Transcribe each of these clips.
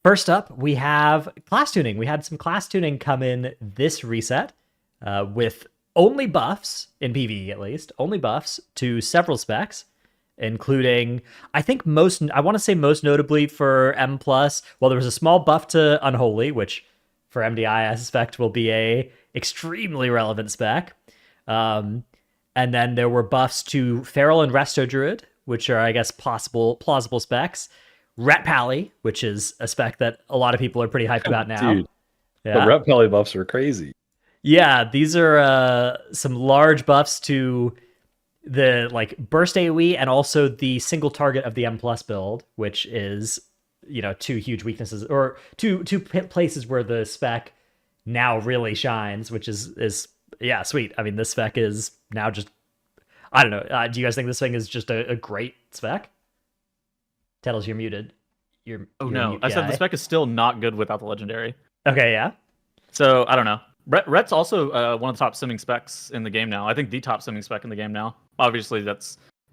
First up, we have class tuning. We had some class tuning come in this reset with only buffs, in PvE at least, only buffs to several specs, including, I want to say most notably for M+, well, there was a small buff to Unholy, which for MDI I suspect will be a extremely relevant spec. And then there were buffs to Feral and Resto Druid, which are, I guess, plausible specs. Ret Pally, which is a spec that a lot of people are pretty hyped about now. Dude, the Ret Pally buffs are crazy. Yeah, these are some large buffs to the burst AoE and also the single target of the M+ build, which is, two huge weaknesses, or two places where the spec now really shines, which is sweet. I mean, this spec is now just, I don't know. Do you guys think this thing is just a great spec? Tettles, you're muted. No. I said the spec is still not good without the legendary. Okay, yeah. So, I don't know. Ret's also one of the top simming specs in the game now. I think the top simming spec in the game now. Obviously,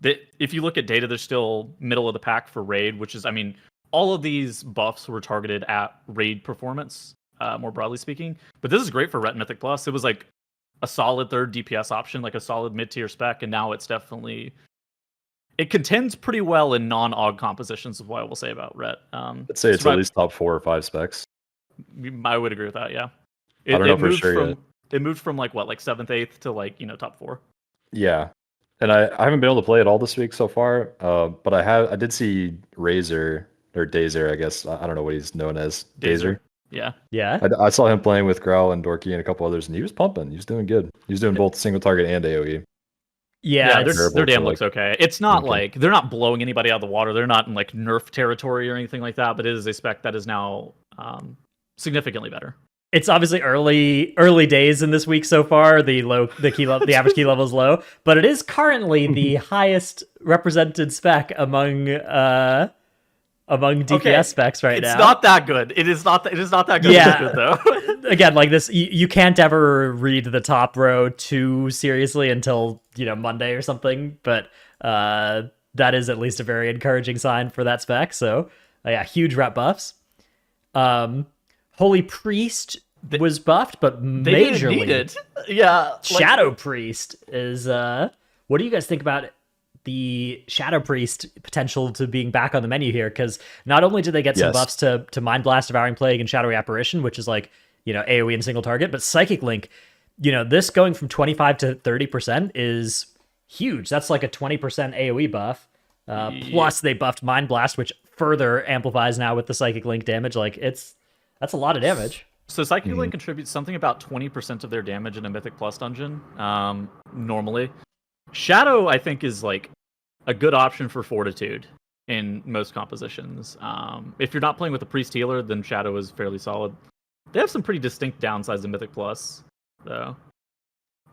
if you look at data, they're still middle of the pack for raid, which is, I mean, all of these buffs were targeted at raid performance, more broadly speaking. But this is great for Ret Mythic Plus. It was like a solid third DPS option, like a solid mid-tier spec, and now it's definitely... It contends pretty well in non-AUG compositions, is what I will say about Ret. I'd say it's at least top 4 or 5 specs. I would agree with that, yeah. I don't know for sure yet. It moved from 7th, 8th to top 4. Yeah. And I haven't been able to play it all this week so far, but I did see Razor, or Dazer, I guess. I don't know what he's known as. Dazer. Yeah. I saw him playing with Growl and Dorky and a couple others, and he was pumping. He was doing good. He was doing both single target and AoE. Yeah, their damn looks okay. It's not they're not blowing anybody out of the water. They're not in nerf territory or anything like that, but it is a spec that is now significantly better. It's obviously early days in this week so far. The average key level is low, but it is currently the highest represented spec among DPS specs right now. It's not that good. It is not that good. Yeah. Good, though. Again, this, you can't ever read the top row too seriously until Monday or something. But that is at least a very encouraging sign for that spec. So huge rep buffs. Holy Priest was buffed, but they majorly. Didn't need it. Yeah. Shadow Priest is. What do you guys think about the Shadow Priest potential to being back on the menu here? Because not only did they get some buffs to Mind Blast, Devouring Plague, and Shadowy Apparition, which is AoE and single target, but Psychic Link, this going from 25 to 30% is huge. That's like a 20% AoE buff. Plus they buffed Mind Blast, which further amplifies now with the Psychic Link damage. That's a lot of damage. So Psychic Link contributes something about 20% of their damage in a Mythic Plus dungeon, normally. Shadow, I think, is a good option for Fortitude in most compositions. If you're not playing with a Priest Healer, then Shadow is fairly solid. They have some pretty distinct downsides in Mythic Plus, though.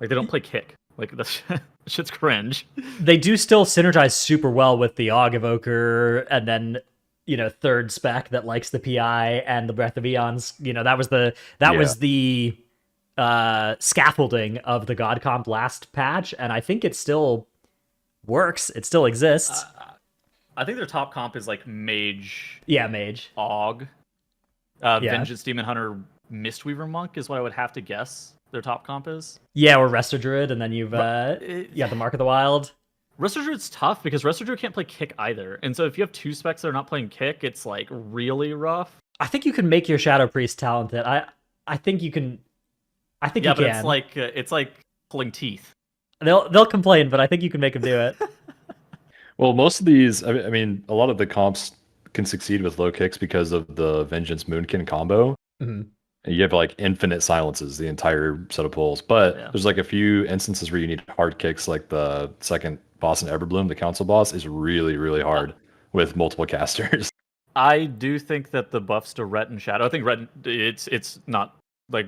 They don't play Kick. That shit's cringe. They do still synergize super well with the Aug Evoker, and then third spec that likes the PI and the Breath of Eons. That was the scaffolding of the God Comp last patch, and I think it still works. It still exists. I think their top comp is Mage. Yeah, Mage. Aug. Vengeance Demon Hunter Mistweaver Monk is what I would have to guess their top comp is. Yeah, or Resto Druid, and then you've the Mark of the Wild. Resto Druid's tough because Resto Druid can't play Kick either. And so if you have two specs that are not playing Kick, it's really rough. I think you can make your Shadow Priest talented. I think you can. I think you can. Yeah, but it's like pulling teeth. They'll complain, but I think you can make them do it. Well, most of these, I mean, a lot of the comps can succeed with low kicks because of the Vengeance Moonkin combo. Mm-hmm. And you have infinite silences the entire set of pulls. But there's a few instances where you need hard kicks, like the second boss in Everbloom, the council boss, is really, really hard with multiple casters. I do think that the buffs to Ret and Shadow, I think Ret, it's not we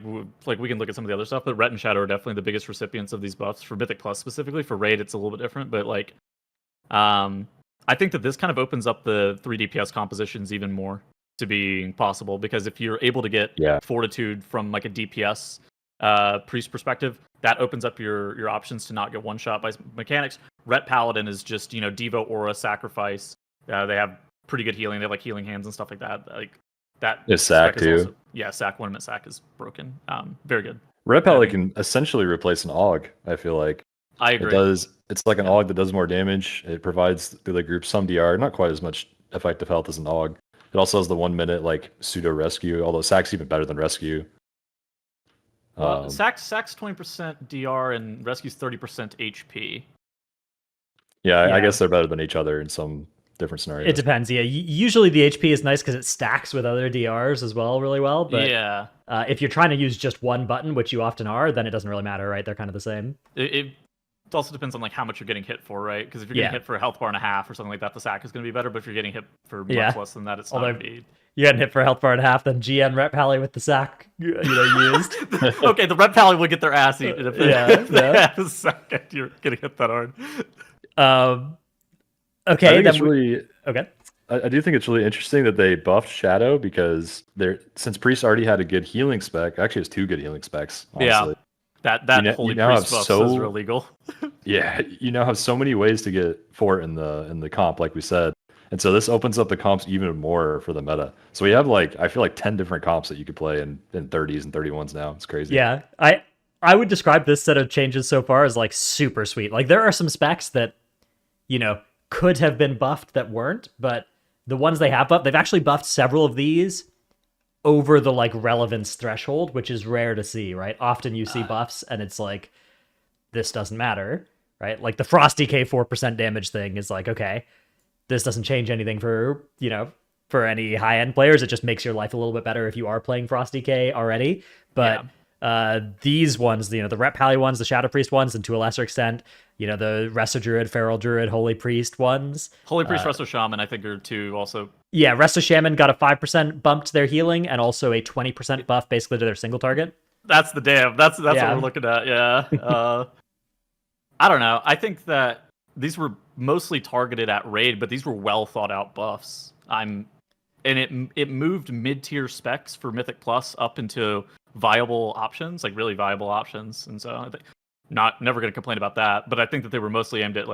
can look at some of the other stuff, but Ret and Shadow are definitely the biggest recipients of these buffs. For Mythic Plus specifically, for Raid it's a little bit different, but I think that this kind of opens up the 3 DPS compositions even more to being possible, because if you're able to get Fortitude from a DPS Priest perspective, that opens up your options to not get one shot by mechanics. Ret Paladin is just Devo Aura Sacrifice. They have pretty good healing. They have healing hands and stuff like that. That is sack too. Also, yeah, sack 1 minute sack is broken. Very good. Ret Paladin can essentially replace an AUG. I feel like I agree. It's like an AUG that does more damage. It provides the group some DR, not quite as much effective health as an AUG. It also has the 1 minute like pseudo rescue, although sack's even better than rescue. Sack's 20% DR and rescue's 30% HP. Yeah, I guess they're better than each other in some different scenarios. It depends. Yeah, usually the HP is nice because it stacks with other DRs as well really well. But yeah, if you're trying to use just one button, which you often are, then it doesn't really matter, right? They're kind of the same. It also depends on like how much you're getting hit for, right? Because if you're getting hit for a heल्th bar and a half or something like that, the sack is going to be better. But if you're getting hit for much less than that, it's not going to be. You getting hit for a health bar and a half, then GN Ret Paladin with the sack, used. Okay, the Ret Paladin would get their ass eaten if they have a sack and you're getting hit that hard. Okay, okay. I do think it's really interesting that they buffed Shadow because since Priest already had a good healing spec, actually has 2 good healing specs. Honestly. Yeah, that Holy Priest buff is illegal. Yeah, you now have so many ways to get fort in the comp, like we said. And so this opens up the comps even more for the meta. So we have I feel like 10 different comps that you could play in 30s and 31s now. It's crazy. Yeah, I would describe this set of changes so far as super sweet. Like there are some specs that, could have been buffed that weren't, but the ones they have buffed, they've actually buffed several of these over the relevance threshold, which is rare to see, right? Often you see buffs and it's this doesn't matter, right? Like the Frosty K 4% damage thing is okay, this doesn't change anything for, for any high-end players. It just makes your life a little bit better if you are playing Frosty K already. But these ones, the Ret Paladin ones, the Shadow Priest ones, and to a lesser extent, the Resto Druid, Feral Druid, Holy Priest ones. Holy Priest, Resto Shaman, I think are 2 also. Yeah, Resto Shaman got a 5% bump to their healing and also a 20% buff basically to their single target. That's the damn. That's what we're looking at. Yeah. I don't know. I think that these were mostly targeted at raid, but these were well thought out buffs. And it moved mid-tier specs for Mythic Plus up into viable options, really viable options. And so I think never going to complain about that, but I think that they were mostly aimed at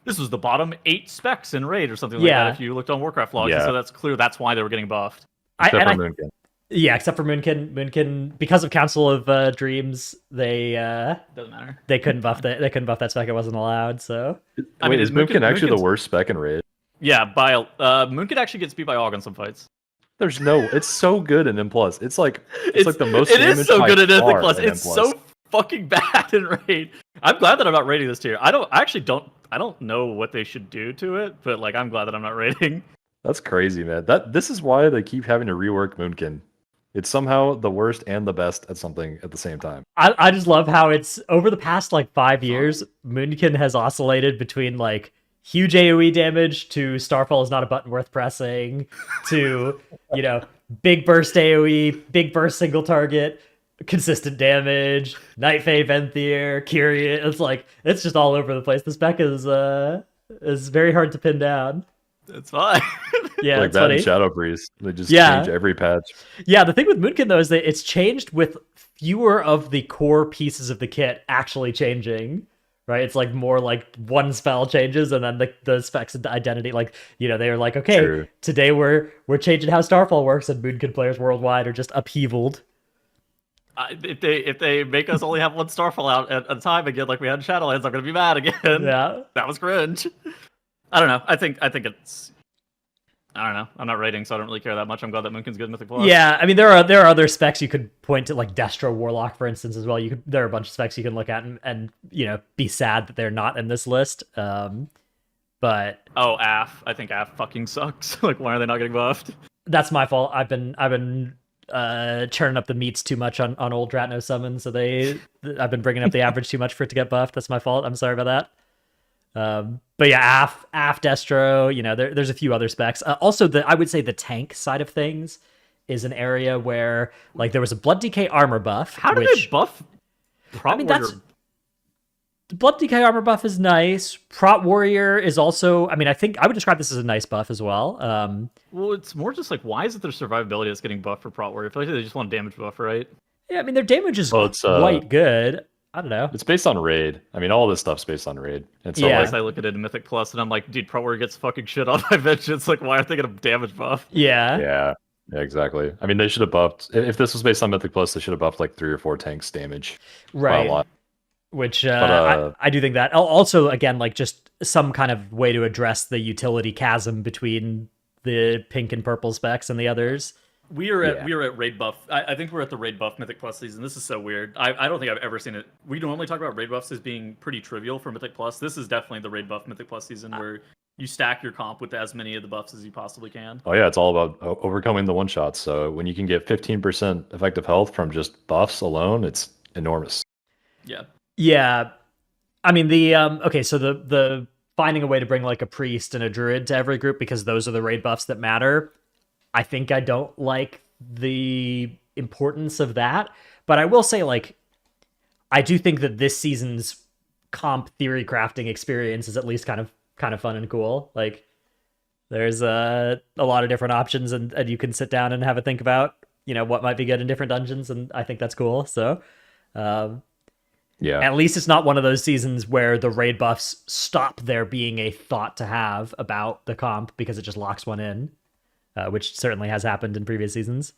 this was the bottom 8 specs in raid or something like that if you looked on Warcraft logs. So that's clear that's why they were getting buffed. Except for Moonkin. Yeah, except for Moonkin. Moonkin, because of Council of Dreams, they doesn't matter. They couldn't buff that. They couldn't buff that spec. It wasn't allowed. So is Moonkin actually the worst spec in raid? Yeah, Moonkin actually gets beat by AUG on some fights. It's so good in M+. It's like the most. It is so good in Mythic Plus. It's so fucking bad in raid. I'm glad that I'm not raiding this tier. I don't know what they should do to it, but I'm glad that I'm not raiding. That's crazy, man. This is why they keep having to rework Moonkin. It's somehow the worst and the best at something at the same time. I just love how it's over the past 5 years, Moonkin has oscillated between huge AoE damage to Starfall is not a button worth pressing to, big burst AoE, big burst single target, consistent damage, Night Fae, Venthyr, Kyrian. It's just all over the place. The spec is very hard to pin down. It's fine. Yeah, it's that funny. And Shadow Priest. They just change every patch. Yeah, the thing with Moonkin though is that it's changed with fewer of the core pieces of the kit actually changing. Right, it's more one spell changes, and then the specs and the identity. They were okay, True. Today we're changing how Starfall works, and Moonkin players worldwide are just upheavaled. If they make us only have one Starfall out at a time again, like we had in Shadowlands, I'm gonna be mad again. Yeah, that was cringe. I don't know. I think it's. I don't know. I'm not rating, so I don't really care that much. I'm glad that Moonkin's good in Mythic Plus. Yeah, I mean there are other specs you could point to, Destro Warlock, for instance, as well. There are a bunch of specs you can look at and be sad that they're not in this list. But AF. I think AF fucking sucks. Why are they not getting buffed? That's my fault. I've been churning up the meats too much on old Dratno summon, so I've been bringing up the average too much for it to get buffed. That's my fault. I'm sorry about that. But yeah, AF Destro, there's a few other specs. Also, I would say the tank side of things is an area where there was a Blood DK armor buff. How do they buff Prot Warrior? The Blood DK armor buff is nice. Prot Warrior is also, I think I would describe this as a nice buff as well. Well, it's more just why is it their survivability that's getting buffed for Prot Warrior? I feel like they just want a damage buff, right? Yeah, their damage is quite good. I don't know. It's based on raid. All this stuff's based on raid. And so I look at it in Mythic Plus and I'm dude, Prot Warrior gets fucking shit on my vengeance. Why aren't they gonna damage buff? Yeah. Yeah. Yeah, exactly. I mean, they should have buffed. If this was based on Mythic Plus, they should have buffed like 3 or 4 tanks damage by a Right. lot. Which But I do think that also, again, like just some kind of way to address the utility chasm between the pink and purple specs and the others. We are at raid buff. I think we're at the raid buff Mythic Plus season. This is so weird. I don't think I've ever seen it. We normally talk about raid buffs as being pretty trivial for Mythic Plus. This is definitely the raid buff Mythic Plus season where you stack your comp with as many of the buffs as you possibly can. oh yeah, it's all about overcoming the one shots. So when you can get 15% effective health from just buffs alone, it's enormous. Yeah. Yeah. I mean, the okay, so the finding a way to bring like a priest and a druid to every group because those are the raid buffs that matter. I think I don't like the importance of that, but I will say, like, I do think that this season's comp theory crafting experience is at least kind of fun and cool. Like, there's a lot of different options, and you can sit down and have a think about, you know, what might be good in different dungeons, and I think that's cool. So, Yeah. at least it's not one of those seasons where the raid buffs stop there being a thought to have about the comp because it just locks one in. Which certainly has happened in previous seasons.